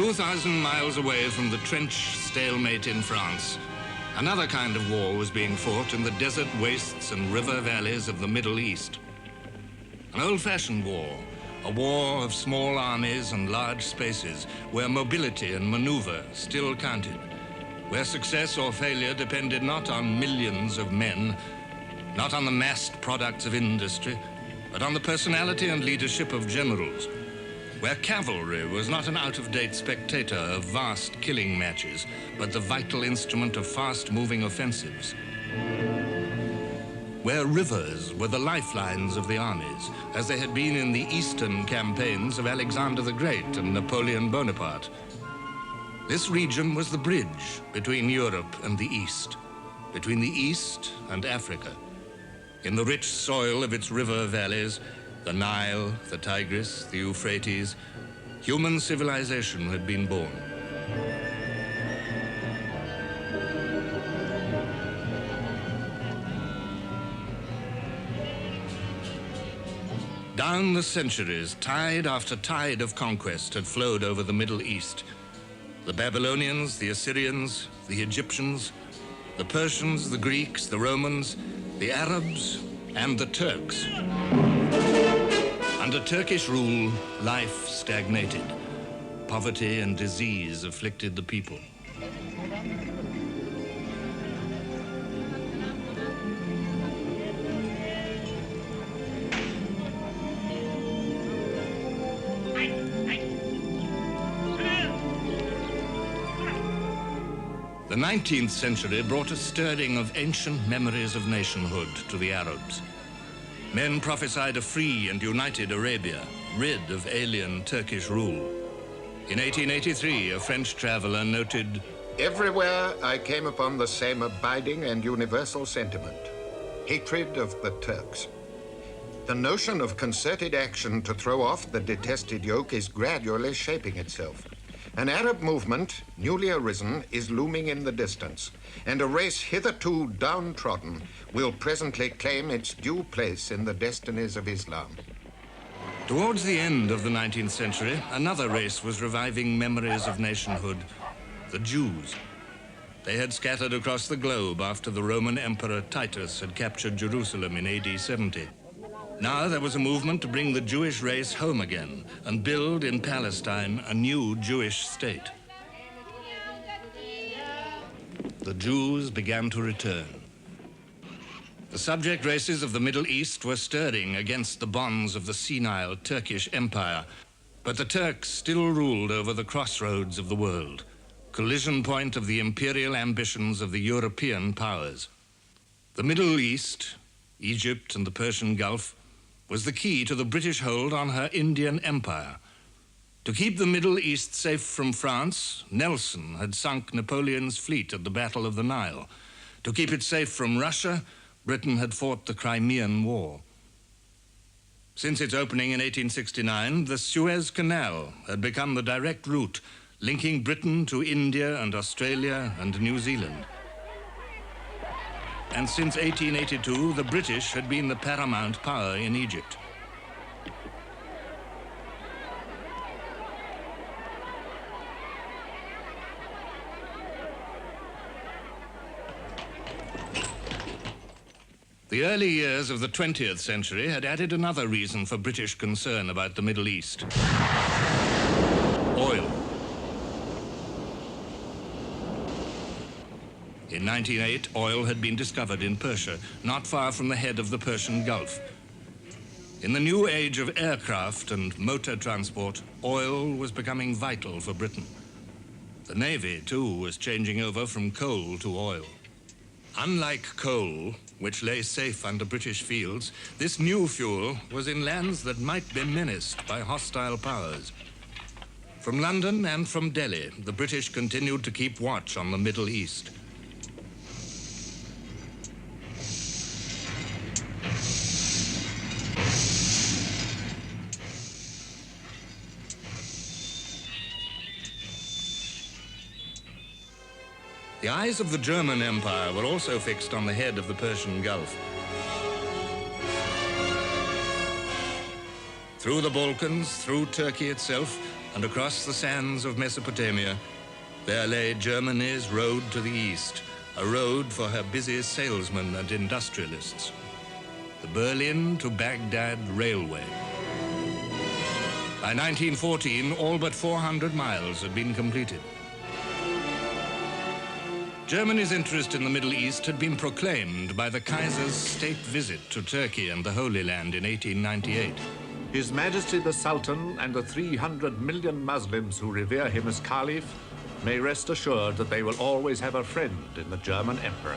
2,000 miles away from the trench stalemate in France, another kind of war was being fought in the desert wastes and river valleys of the Middle East. An old-fashioned war, a war of small armies and large spaces, where mobility and maneuver still counted, where success or failure depended not on millions of men, not on the massed products of industry, but on the personality and leadership of generals, where cavalry was not an out-of-date spectator of vast killing matches, but the vital instrument of fast-moving offensives, where rivers were the lifelines of the armies, as they had been in the eastern campaigns of Alexander the Great and Napoleon Bonaparte. This region was the bridge between Europe and the East, between the East and Africa. In the rich soil of its river valleys, the Nile, the Tigris, the Euphrates, human civilization had been born. Down the centuries, tide after tide of conquest had flowed over the Middle East. The Babylonians, the Assyrians, the Egyptians, the Persians, the Greeks, the Romans, the Arabs, and the Turks. Under Turkish rule, life stagnated. Poverty and disease afflicted the people. The 19th century brought a stirring of ancient memories of nationhood to the Arabs. Men prophesied a free and united Arabia, rid of alien Turkish rule. In 1883, a French traveler noted, "Everywhere I came upon the same abiding and universal sentiment, hatred of the Turks. The notion of concerted action to throw off the detested yoke is gradually shaping itself. An Arab movement, newly arisen, is looming in the distance, and a race hitherto downtrodden will presently claim its due place in the destinies of Islam." Towards the end of the 19th century, another race was reviving memories of nationhood, the Jews. They had scattered across the globe after the Roman Emperor Titus had captured Jerusalem in AD 70. Now there was a movement to bring the Jewish race home again and build in Palestine a new Jewish state. The Jews began to return. The subject races of the Middle East were stirring against the bonds of the senile Turkish Empire, but the Turks still ruled over the crossroads of the world, collision point of the imperial ambitions of the European powers. The Middle East, Egypt and the Persian Gulf, was the key to the British hold on her Indian Empire. To keep the Middle East safe from France, Nelson had sunk Napoleon's fleet at the Battle of the Nile. To keep it safe from Russia, Britain had fought the Crimean War. Since its opening in 1869, the Suez Canal had become the direct route linking Britain to India and Australia and New Zealand. And since 1882, the British had been the paramount power in Egypt. The early years of the 20th century had added another reason for British concern about the Middle East: oil. In 1908, oil had been discovered in Persia, not far from the head of the Persian Gulf. In the new age of aircraft and motor transport, oil was becoming vital for Britain. The Navy, too, was changing over from coal to oil. Unlike coal, which lay safe under British fields, this new fuel was in lands that might be menaced by hostile powers. From London and from Delhi, the British continued to keep watch on the Middle East. The eyes of the German Empire were also fixed on the head of the Persian Gulf. Through the Balkans, through Turkey itself, and across the sands of Mesopotamia, there lay Germany's road to the east, a road for her busy salesmen and industrialists. The Berlin to Baghdad Railway. By 1914, all but 400 miles had been completed. Germany's interest in the Middle East had been proclaimed by the Kaiser's state visit to Turkey and the Holy Land in 1898. His Majesty the Sultan and the 300 million Muslims who revere him as Caliph may rest assured that they will always have a friend in the German Emperor.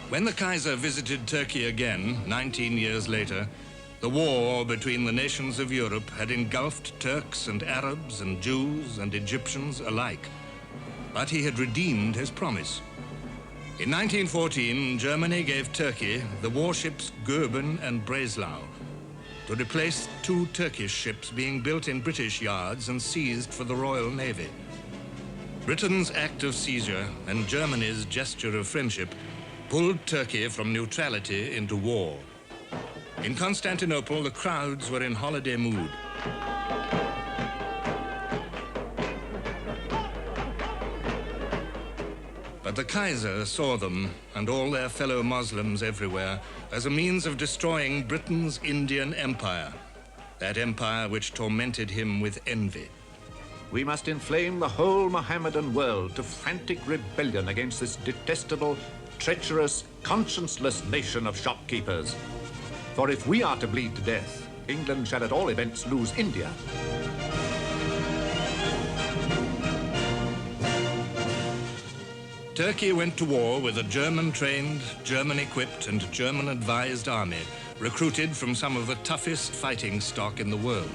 When the Kaiser visited Turkey again, 19 years later, the war between the nations of Europe had engulfed Turks and Arabs and Jews and Egyptians alike. But he had redeemed his promise. In 1914, Germany gave Turkey the warships Goeben and Breslau to replace 2 Turkish ships being built in British yards and seized for the Royal Navy. Britain's act of seizure and Germany's gesture of friendship pulled Turkey from neutrality into war. In Constantinople, the crowds were in holiday mood. But the Kaiser saw them, and all their fellow Muslims everywhere, as a means of destroying Britain's Indian Empire, that empire which tormented him with envy. We must inflame the whole Mohammedan world to frantic rebellion against this detestable, treacherous, conscienceless nation of shopkeepers. For if we are to bleed to death, England shall at all events lose India. Turkey went to war with a German-trained, German-equipped and German-advised army, recruited from some of the toughest fighting stock in the world.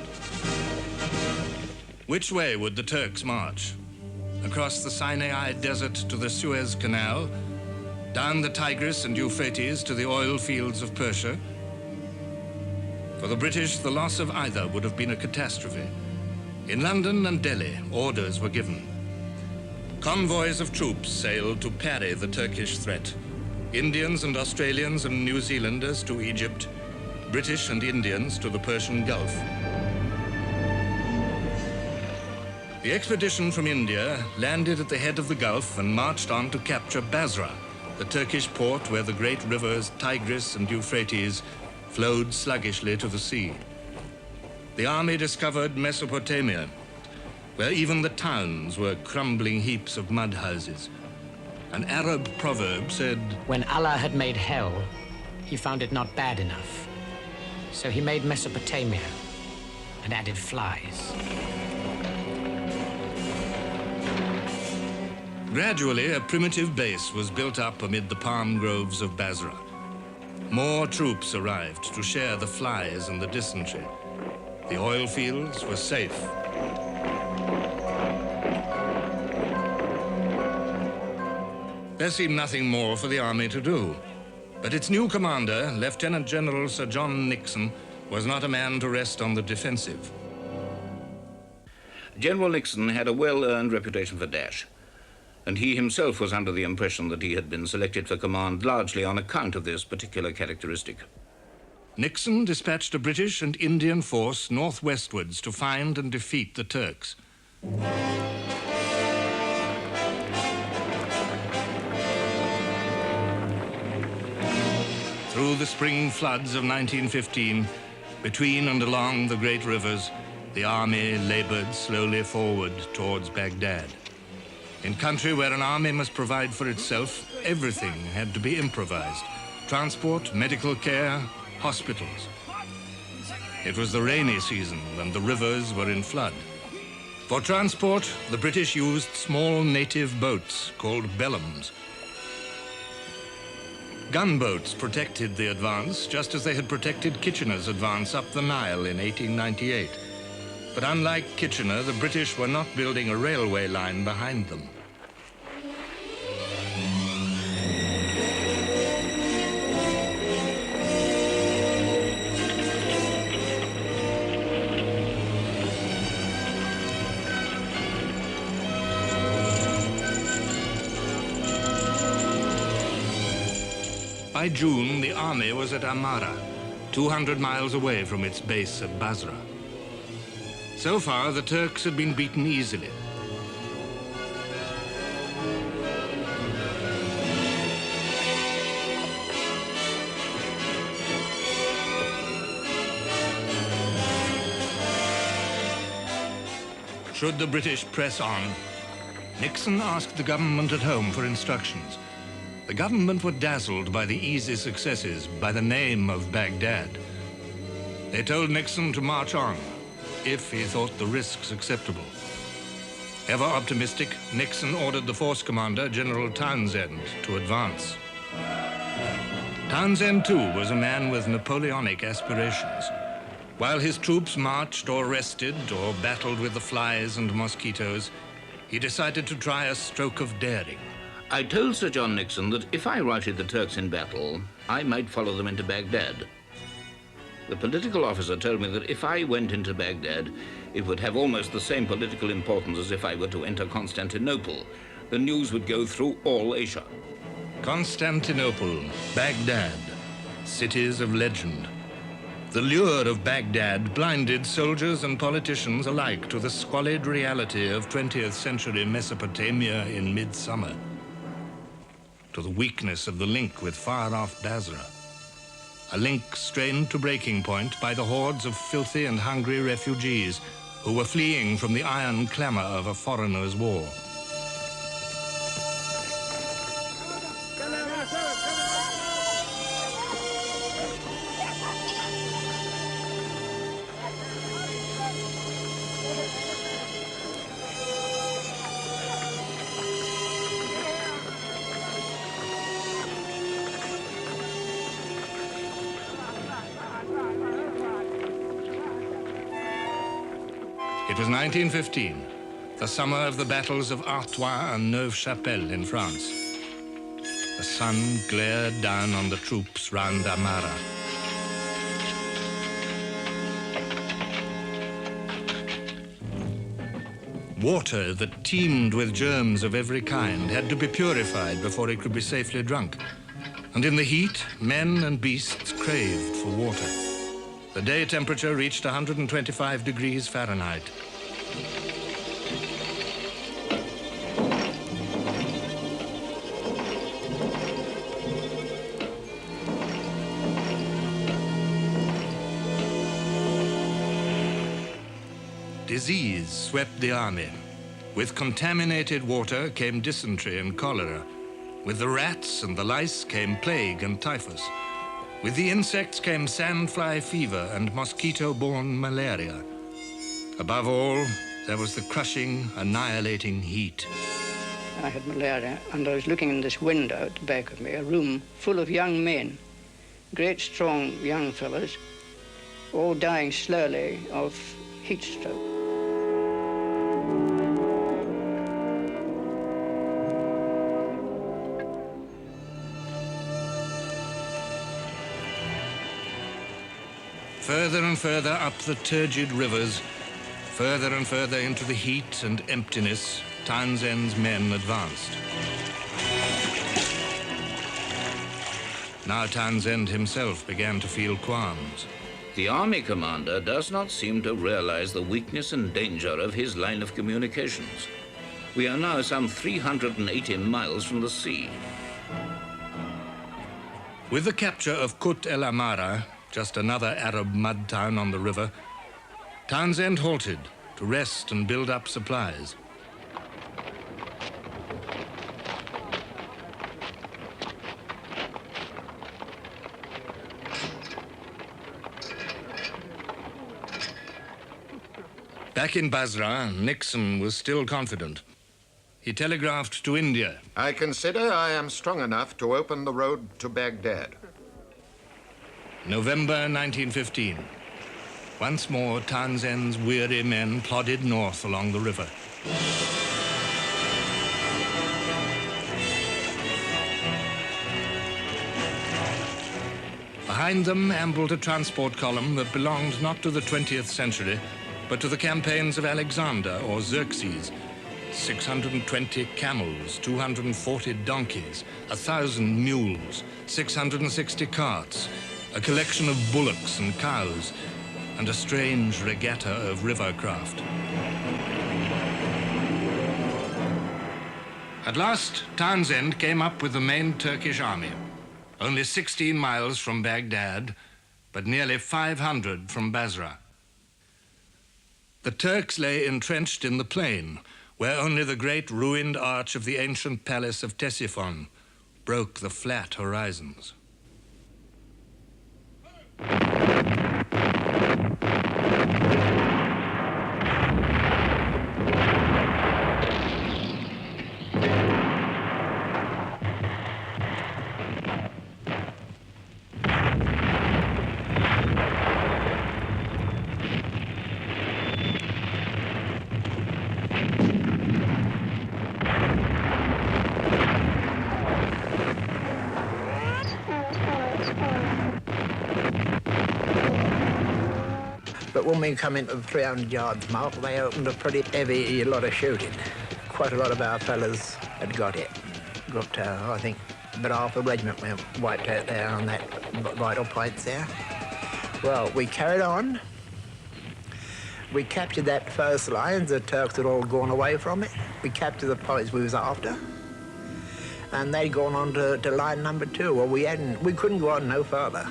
Which way would the Turks march? Across the Sinai Desert to the Suez Canal, down the Tigris and Euphrates to the oil fields of Persia? For the British, the loss of either would have been a catastrophe. In London and Delhi, orders were given. Convoys of troops sailed to parry the Turkish threat. Indians and Australians and New Zealanders to Egypt, British and Indians to the Persian Gulf. The expedition from India landed at the head of the Gulf and marched on to capture Basra, the Turkish port where the great rivers Tigris and Euphrates flowed sluggishly to the sea. The army discovered Mesopotamia, where even the towns were crumbling heaps of mud houses. An Arab proverb said, "When Allah had made hell, he found it not bad enough. So he made Mesopotamia and added flies." Gradually, a primitive base was built up amid the palm groves of Basra. More troops arrived to share the flies and the dysentery. The oil fields were safe. There seemed nothing more for the army to do. But its new commander, Lieutenant General Sir John Nixon, was not a man to rest on the defensive. General Nixon had a well-earned reputation for dash, and he himself was under the impression that he had been selected for command largely on account of this particular characteristic. Nixon dispatched a British and Indian force northwestwards to find and defeat the Turks. Through the spring floods of 1915, between and along the great rivers, the army labored slowly forward towards Baghdad. In country where an army must provide for itself, everything had to be improvised. Transport, medical care, hospitals. It was the rainy season and the rivers were in flood. For transport, the British used small native boats called bellums. Gunboats protected the advance, just as they had protected Kitchener's advance up the Nile in 1898. But unlike Kitchener, the British were not building a railway line behind them. By June, the army was at Amara, 200 miles away from its base at Basra. So far, the Turks had been beaten easily. Should the British press on, Nixon asked the government at home for instructions. The government were dazzled by the easy successes, by the name of Baghdad. They told Nixon to march on, if he thought the risks acceptable. Ever optimistic, Nixon ordered the force commander, General Townsend, to advance. Townsend, too, was a man with Napoleonic aspirations. While his troops marched or rested or battled with the flies and mosquitoes, he decided to try a stroke of daring. I told Sir John Nixon that if I routed the Turks in battle, I might follow them into Baghdad. The political officer told me that if I went into Baghdad, it would have almost the same political importance as if I were to enter Constantinople. The news would go through all Asia. Constantinople, Baghdad, cities of legend. The lure of Baghdad blinded soldiers and politicians alike to the squalid reality of 20th century Mesopotamia in midsummer, to the weakness of the link with far-off Basra, a link strained to breaking point by the hordes of filthy and hungry refugees who were fleeing from the iron clamor of a foreigner's war. It was 1915, the summer of the battles of Artois and Neuve-Chapelle in France. The sun glared down on the troops round Amara. Water that teemed with germs of every kind had to be purified before it could be safely drunk. And in the heat, men and beasts craved for water. The day temperature reached 125 degrees Fahrenheit. Disease swept the army. With contaminated water came dysentery and cholera. With the rats and the lice came plague and typhus. With the insects came sandfly fever and mosquito-borne malaria. Above all, there was the crushing, annihilating heat. I had malaria, and I was looking in this window at the back of me, a room full of young men, great, strong young fellows, all dying slowly of heat stroke. Further and further up the turgid rivers, further and further into the heat and emptiness, Townsend's men advanced. Now Townsend himself began to feel qualms. The army commander does not seem to realize the weakness and danger of his line of communications. We are now some 380 miles from the sea. With the capture of Kut el Amara, just another Arab mud town on the river, Townsend halted to rest and build up supplies. Back in Basra, Nixon was still confident. He telegraphed to India. I consider I am strong enough to open the road to Baghdad. November 1915. Once more, Townsend's weary men plodded north along the river. Behind them ambled a transport column that belonged not to the 20th century, but to the campaigns of Alexander or Xerxes. 620 camels, 240 donkeys, 1,000 mules, 660 carts, a collection of bullocks and cows, and a strange regatta of river craft. At last, Townsend came up with the main Turkish army, only 16 miles from Baghdad, but nearly 500 from Basra. The Turks lay entrenched in the plain, where only the great ruined arch of the ancient palace of Ctesiphon broke the flat horizons. But when we come into the 300 yards mark, they opened a pretty heavy lot of shooting. Quite a lot of our fellas had got hit. Got, I think, about half a regiment went wiped out there on that vital points there. Well, we carried on. We captured that first line. The Turks had all gone away from it. We captured the points we was after. And they'd gone on to line number 2. Well, we couldn't go on no further.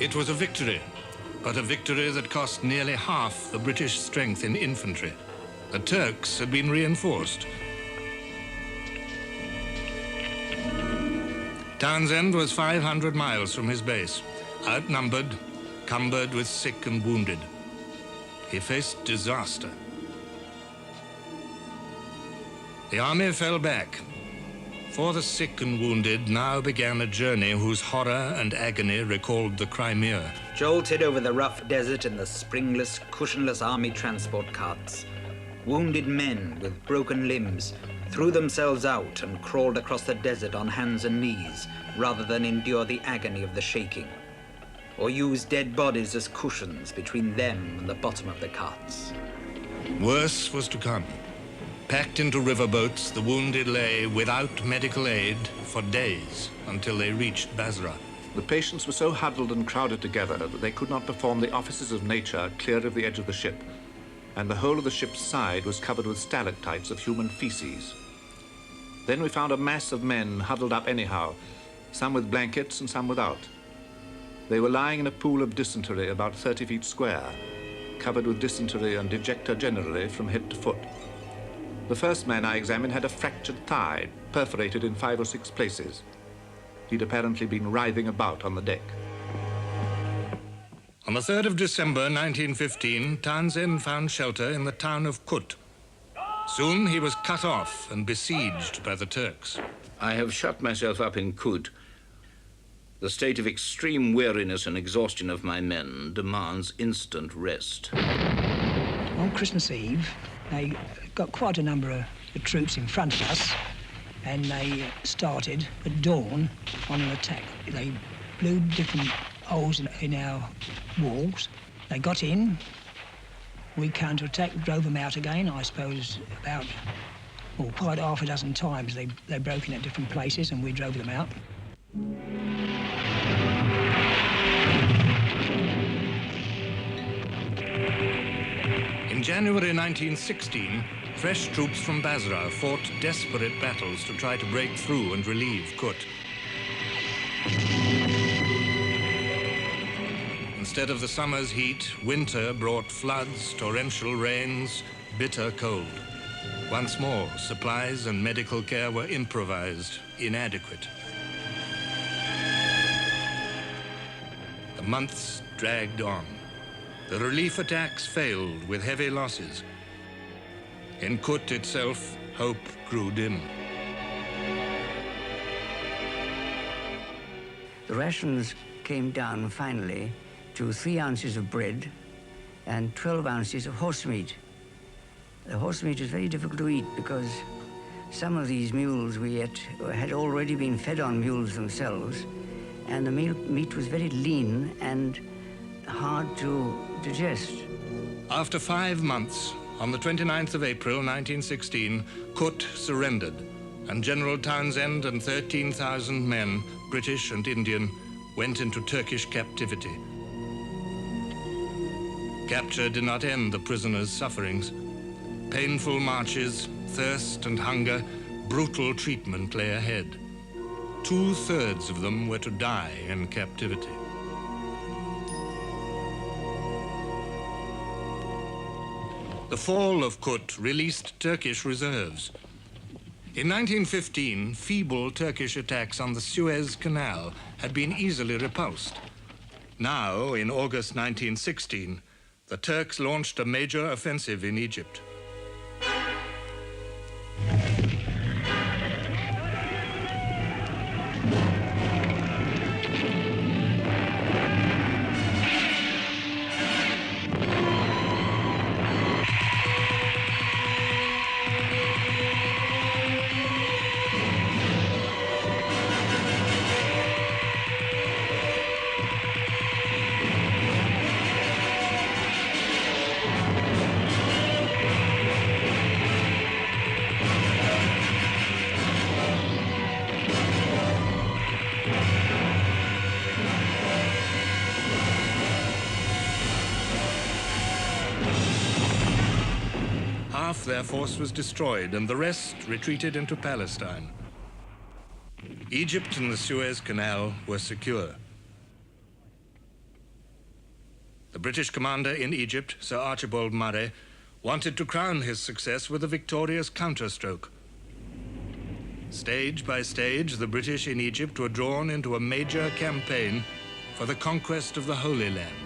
It was a victory, but a victory that cost nearly half the British strength in infantry. The Turks had been reinforced. Townsend was 500 miles from his base, outnumbered, cumbered with sick and wounded. He faced disaster. The army fell back. For the sick and wounded now began a journey whose horror and agony recalled the Crimea. Jolted over the rough desert in the springless, cushionless army transport carts, wounded men with broken limbs threw themselves out and crawled across the desert on hands and knees rather than endure the agony of the shaking, or use dead bodies as cushions between them and the bottom of the carts. Worse was to come. Packed into riverboats, the wounded lay without medical aid for days until they reached Basra. The patients were so huddled and crowded together that they could not perform the offices of nature clear of the edge of the ship, and the whole of the ship's side was covered with stalactites of human feces. Then we found a mass of men huddled up anyhow, some with blankets and some without. They were lying in a pool of dysentery about 30 feet square, covered with dysentery and dejecta generally from head to foot. The first man I examined had a fractured thigh, perforated in 5 or 6 places. He'd apparently been writhing about on the deck. On the 3rd of December 1915, Townsend found shelter in the town of Kut. Soon he was cut off and besieged by the Turks. I have shut myself up in Kut. The state of extreme weariness and exhaustion of my men demands instant rest. On Christmas Eve, they got quite a number of the troops in front of us, and they started at dawn on an attack. They blew different holes in our walls. They got in, we counter-attacked, drove them out again, I suppose about, quite half a dozen times. They broke in at different places and we drove them out. In January 1916, fresh troops from Basra fought desperate battles to try to break through and relieve Kut. Instead of the summer's heat, winter brought floods, torrential rains, bitter cold. Once more, supplies and medical care were improvised, inadequate. The months dragged on. The relief attacks failed with heavy losses. In Kut itself, hope grew dim. The rations came down finally to 3 ounces of bread and 12 ounces of horse meat. The horse meat was very difficult to eat because some of these mules we ate had already been fed on mules themselves, and the meat was very lean and hard to digest. After 5 months, on the 29th of April 1916, Kut surrendered, and General Townsend and 13,000 men, British and Indian, went into Turkish captivity. Capture did not end the prisoners' sufferings. Painful marches, thirst and hunger, brutal treatment lay ahead. 2/3 of them were to die in captivity. The fall of Kut released Turkish reserves. In 1915, feeble Turkish attacks on the Suez Canal had been easily repulsed. Now, in August 1916, the Turks launched a major offensive in Egypt. Half their force was destroyed, and the rest retreated into Palestine. Egypt and the Suez Canal were secure. The British commander in Egypt, Sir Archibald Murray, wanted to crown his success with a victorious counterstroke. Stage by stage, the British in Egypt were drawn into a major campaign for the conquest of the Holy Land.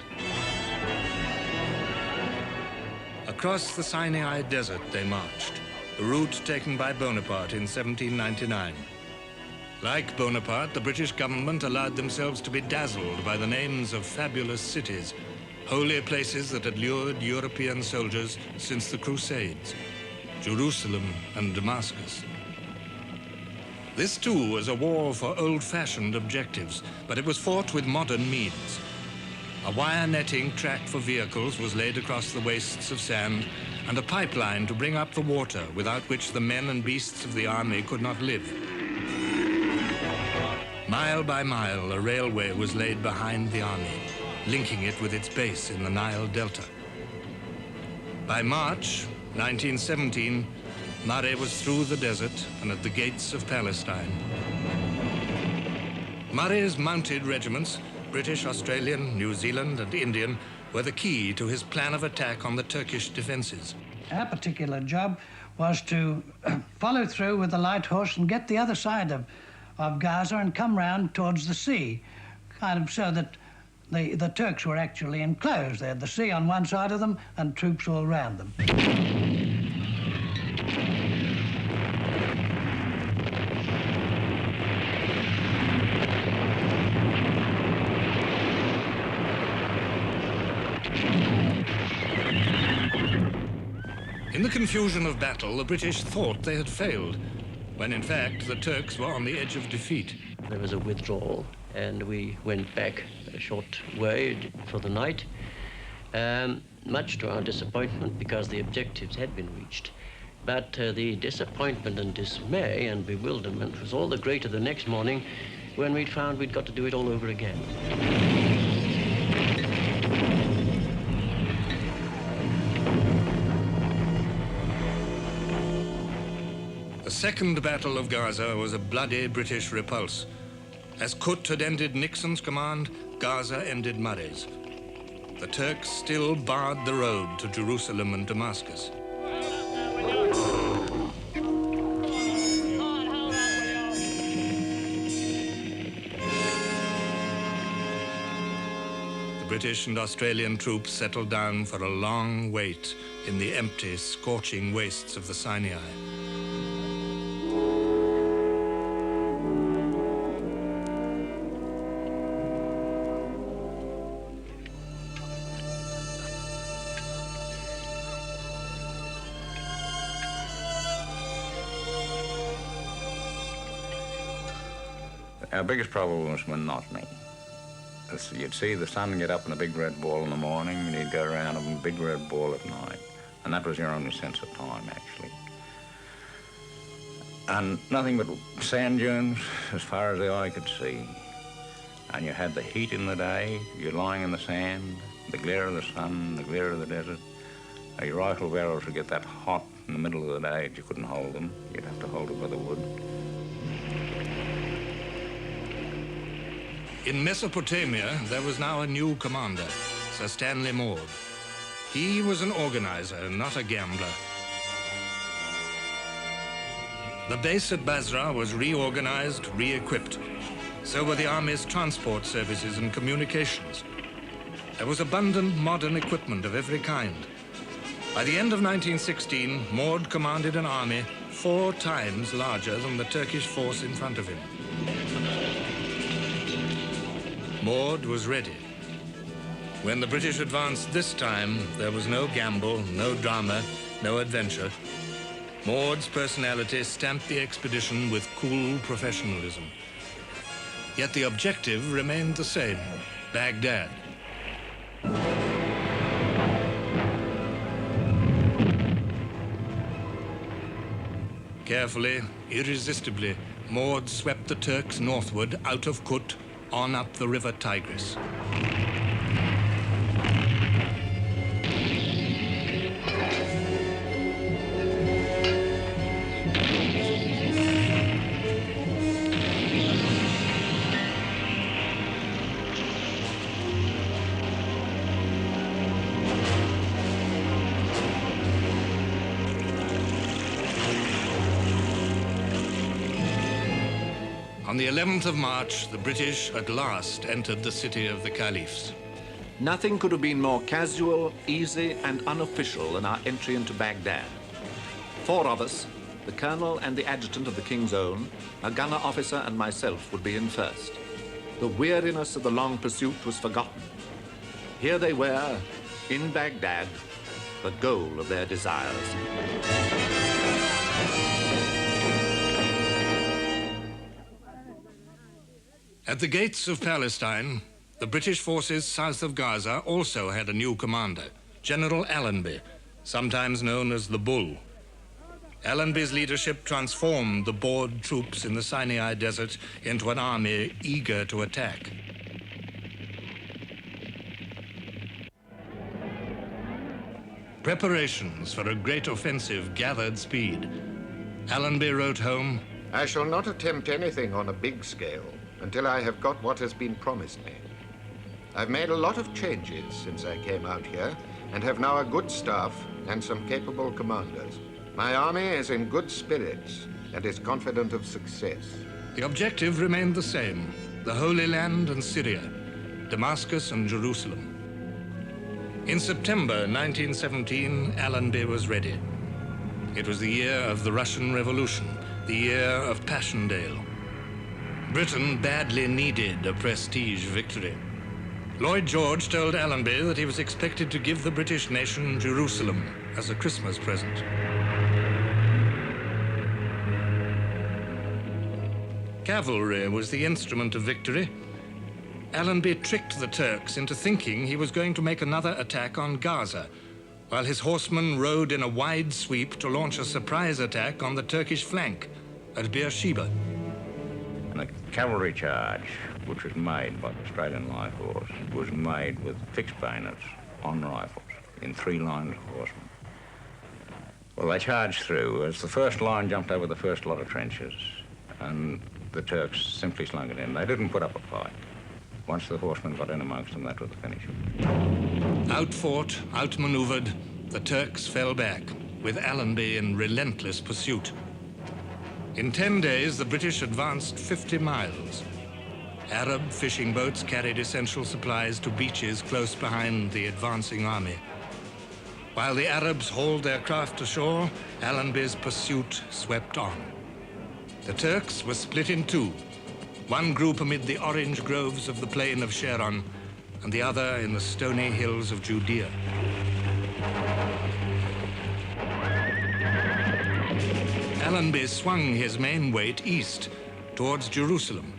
Across the Sinai Desert they marched, the route taken by Bonaparte in 1799. Like Bonaparte, the British government allowed themselves to be dazzled by the names of fabulous cities, holy places that had lured European soldiers since the Crusades, Jerusalem and Damascus. This too was a war for old-fashioned objectives, but it was fought with modern means. A wire netting track for vehicles was laid across the wastes of sand, and a pipeline to bring up the water without which the men and beasts of the army could not live. Mile by mile, a railway was laid behind the army, linking it with its base in the Nile Delta. By March 1917, Murray was through the desert and at the gates of Palestine. Murray's mounted regiments, British, Australian, New Zealand and Indian, were the key to his plan of attack on the Turkish defenses. Our particular job was to follow through with the light horse and get the other side of Gaza and come round towards the sea, kind of so that the Turks were actually enclosed. They had the sea on one side of them and troops all round them. In the confusion of battle, the British thought they had failed, when in fact the Turks were on the edge of defeat. There was a withdrawal, and we went back a short way for the night, much to our disappointment because the objectives had been reached. But the disappointment and dismay and bewilderment was all the greater the next morning when we'd found we'd got to do it all over again. The Second Battle of Gaza was a bloody British repulse. As Kut had ended Nixon's command, Gaza ended Murray's. The Turks still barred the road to Jerusalem and Damascus. The British and Australian troops settled down for a long wait in the empty, scorching wastes of the Sinai. Our biggest problem was monotony. You'd see the sun get up in a big red ball in the morning, and you'd go around in a big red ball at night. And that was your only sense of time, actually. And nothing but sand dunes as far as the eye could see. And you had the heat in the day, you're lying in the sand, the glare of the sun, the glare of the desert. Your rifle barrels would get that hot in the middle of the day that you couldn't hold them. You'd have to hold it by the wood. In Mesopotamia, there was now a new commander, Sir Stanley Maude. He was an organizer, not a gambler. The base at Basra was reorganized, re-equipped. So were the Army's transport services and communications. There was abundant modern equipment of every kind. By the end of 1916, Maude commanded an army 4 times larger than the Turkish force in front of him. Maude was ready. When the British advanced this time, there was no gamble, no drama, no adventure. Maude's personality stamped the expedition with cool professionalism. Yet the objective remained the same, Baghdad. Carefully, irresistibly, Maude swept the Turks northward out of Kut, on up the river Tigris. On the 11th of March, the British at last entered the city of the Caliphs. Nothing could have been more casual, easy, and unofficial than our entry into Baghdad. 4 of us, the colonel and the adjutant of the King's Own, a gunner officer and myself would be in first. The weariness of the long pursuit was forgotten. Here they were, in Baghdad, the goal of their desires. At the gates of Palestine, the British forces south of Gaza also had a new commander, General Allenby, sometimes known as the Bull. Allenby's leadership transformed the bored troops in the Sinai Desert into an army eager to attack. Preparations for a great offensive gathered speed. Allenby wrote home, "I shall not attempt anything on a big scale until I have got what has been promised me. I've made a lot of changes since I came out here and have now a good staff and some capable commanders. My army is in good spirits and is confident of success." The objective remained the same, the Holy Land and Syria, Damascus and Jerusalem. In September 1917, Allenby was ready. It was the year of the Russian Revolution, the year of Passchendaele. Britain badly needed a prestige victory. Lloyd George told Allenby that he was expected to give the British nation Jerusalem as a Christmas present. Cavalry was the instrument of victory. Allenby tricked the Turks into thinking he was going to make another attack on Gaza, while his horsemen rode in a wide sweep to launch a surprise attack on the Turkish flank at Beersheba. And the cavalry charge, which was made by the Australian Light Horse, was made with fixed bayonets on rifles in 3 lines of horsemen. Well, they charged through as the first line jumped over the first lot of trenches, and the Turks simply slung it in. They didn't put up a fight. Once the horsemen got in amongst them, that was the finish. Outfought, outmaneuvered, the Turks fell back, with Allenby in relentless pursuit. In 10 days, the British advanced 50 miles. Arab fishing boats carried essential supplies to beaches close behind the advancing army. While the Arabs hauled their craft ashore, Allenby's pursuit swept on. The Turks were split in 2, one group amid the orange groves of the plain of Sharon, and the other in the stony hills of Judea. Allenby swung his main weight east, towards Jerusalem,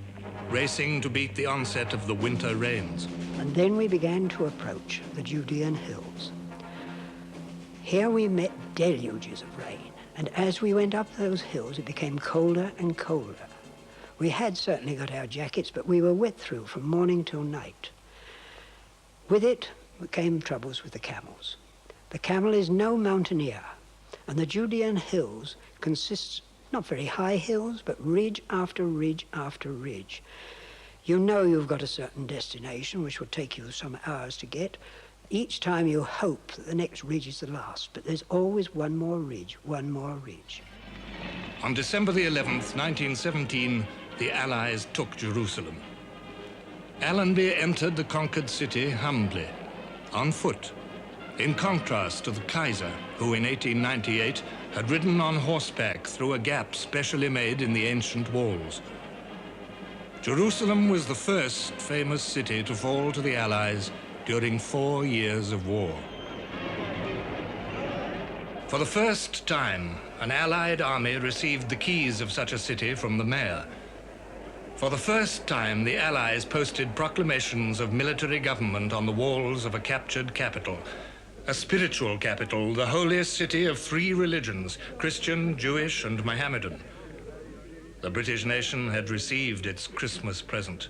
racing to beat the onset of the winter rains. And then we began to approach the Judean hills. Here we met deluges of rain, and as we went up those hills, it became colder and colder. We had certainly got our jackets, but we were wet through from morning till night. With it came troubles with the camels. The camel is no mountaineer, and the Judean hills consists not very high hills, but ridge after ridge after ridge. You know you've got a certain destination, which will take you some hours to get. Each time you hope that the next ridge is the last, but there's always one more ridge, one more ridge. On December the 11th, 1917, the Allies took Jerusalem. Allenby entered the conquered city humbly, on foot, in contrast to the Kaiser, who in 1898 had ridden on horseback through a gap specially made in the ancient walls. Jerusalem was the first famous city to fall to the Allies during 4 years of war. For the first time, an Allied army received the keys of such a city from the mayor. For the first time, the Allies posted proclamations of military government on the walls of a captured capital, a spiritual capital, the holiest city of 3 religions, Christian, Jewish, and Mohammedan. The British nation had received its Christmas present.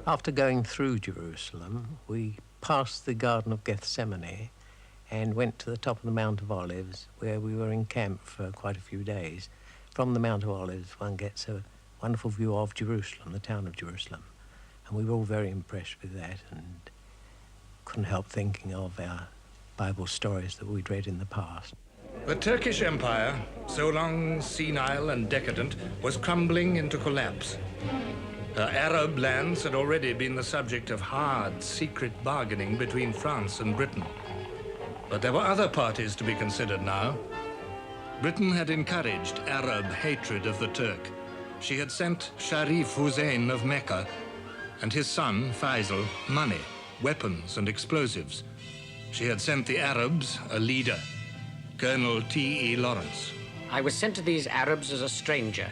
After going through Jerusalem, we passed the Garden of Gethsemane and went to the top of the Mount of Olives, where we were in camp for quite a few days. From the Mount of Olives, one gets a wonderful view of Jerusalem, the town of Jerusalem. And we were all very impressed with that and couldn't help thinking of our Bible stories that we'd read in the past. The Turkish Empire, so long senile and decadent, was crumbling into collapse. Her Arab lands had already been the subject of hard, secret bargaining between France and Britain. But there were other parties to be considered now. Britain had encouraged Arab hatred of the Turk. She had sent Sharif Hussein of Mecca and his son, Faisal, money, weapons, and explosives. She had sent the Arabs a leader, Colonel T.E. Lawrence. I was sent to these Arabs as a stranger,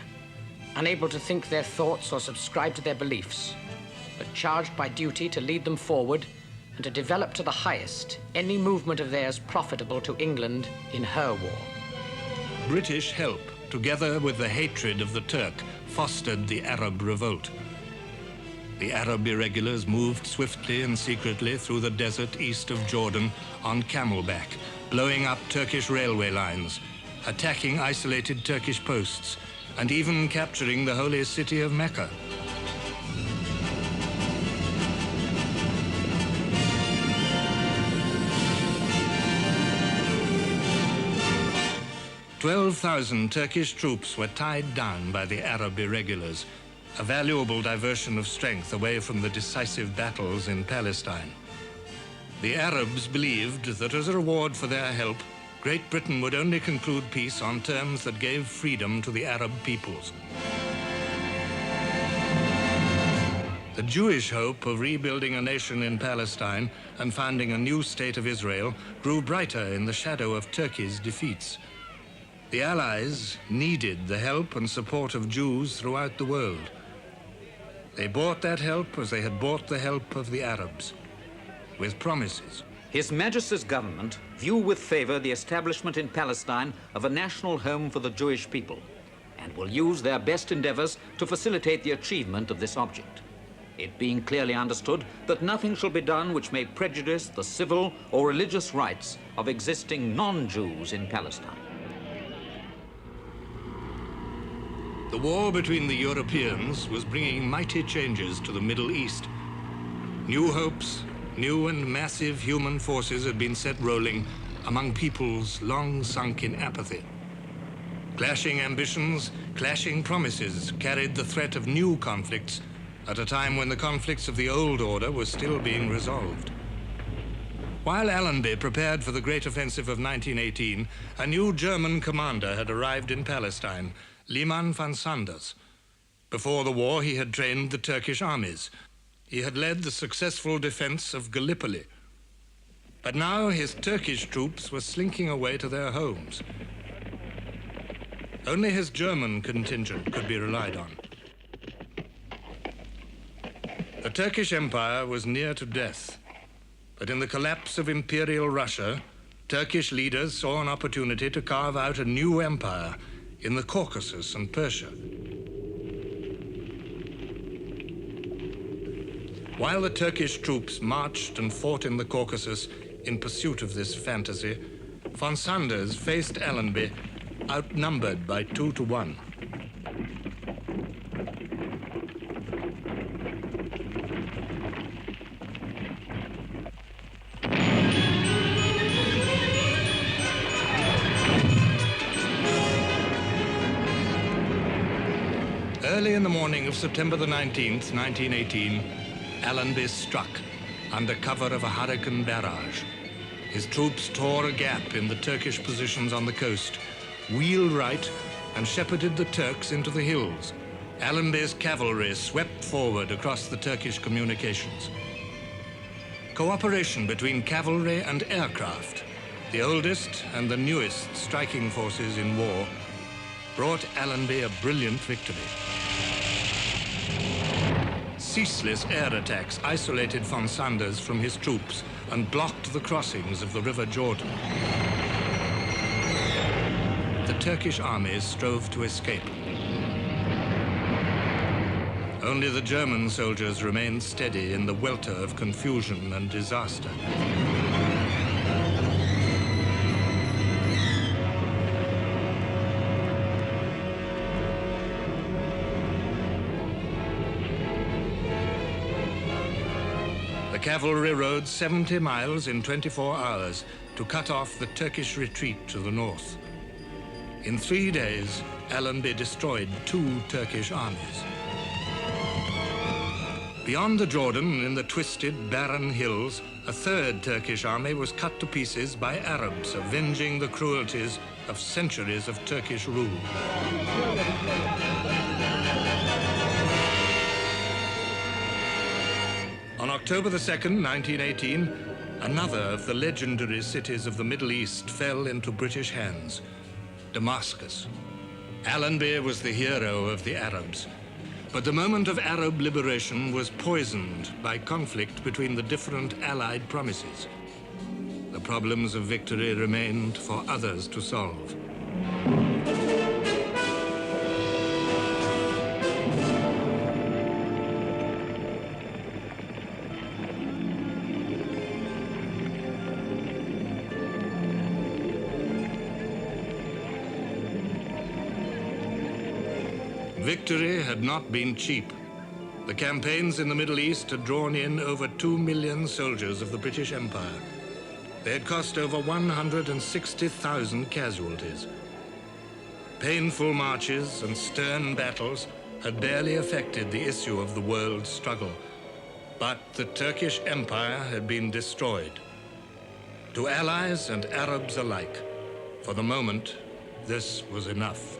unable to think their thoughts or subscribe to their beliefs, but charged by duty to lead them forward and to develop to the highest any movement of theirs profitable to England in her war. British help, together with the hatred of the Turk, fostered the Arab revolt. The Arab irregulars moved swiftly and secretly through the desert east of Jordan on camelback, blowing up Turkish railway lines, attacking isolated Turkish posts, and even capturing the holy city of Mecca. "12,000 Turkish troops were tied down by the Arab irregulars, a valuable diversion of strength away from the decisive battles in Palestine. The Arabs believed that as a reward for their help, Great Britain would only conclude peace on terms that gave freedom to the Arab peoples. The Jewish hope of rebuilding a nation in Palestine and founding a new state of Israel grew brighter in the shadow of Turkey's defeats. The Allies needed the help and support of Jews throughout the world. They bought that help as they had bought the help of the Arabs, with promises. His Majesty's government view with favor the establishment in Palestine of a national home for the Jewish people, and will use their best endeavors to facilitate the achievement of this object, it being clearly understood that nothing shall be done which may prejudice the civil or religious rights of existing non-Jews in Palestine. The war between the Europeans was bringing mighty changes to the Middle East. New hopes, new and massive human forces had been set rolling among peoples long sunk in apathy. Clashing ambitions, clashing promises carried the threat of new conflicts at a time when the conflicts of the old order were still being resolved. While Allenby prepared for the great offensive of 1918, a new German commander had arrived in Palestine, Liman van Sanders. Before the war, he had trained the Turkish armies. He had led the successful defense of Gallipoli. But now his Turkish troops were slinking away to their homes. Only his German contingent could be relied on. The Turkish Empire was near to death, but in the collapse of Imperial Russia, Turkish leaders saw an opportunity to carve out a new empire in the Caucasus and Persia. While the Turkish troops marched and fought in the Caucasus in pursuit of this fantasy, von Sanders faced Allenby outnumbered by 2 to 1. Early in the morning of September the 19th, 1918, Allenby struck under cover of a hurricane barrage. His troops tore a gap in the Turkish positions on the coast, wheeled right, and shepherded the Turks into the hills. Allenby's cavalry swept forward across the Turkish communications. Cooperation between cavalry and aircraft, the oldest and the newest striking forces in war, brought Allenby a brilliant victory. Ceaseless air attacks isolated von Sanders from his troops and blocked the crossings of the River Jordan. The Turkish armies strove to escape. Only the German soldiers remained steady in the welter of confusion and disaster. The cavalry rode 70 miles in 24 hours to cut off the Turkish retreat to the north. In 3 days, Allenby destroyed 2 Turkish armies. Beyond the Jordan, in the twisted, barren hills, a 3rd Turkish army was cut to pieces by Arabs, avenging the cruelties of centuries of Turkish rule. On October the 2nd, 1918, another of the legendary cities of the Middle East fell into British hands, Damascus. Allenby was the hero of the Arabs, but the moment of Arab liberation was poisoned by conflict between the different Allied promises. The problems of victory remained for others to solve. Victory had not been cheap. The campaigns in the Middle East had drawn in over 2 million soldiers of the British Empire. They had cost over 160,000 casualties. Painful marches and stern battles had barely affected the issue of the world struggle. But the Turkish Empire had been destroyed. To Allies and Arabs alike, for the moment, this was enough.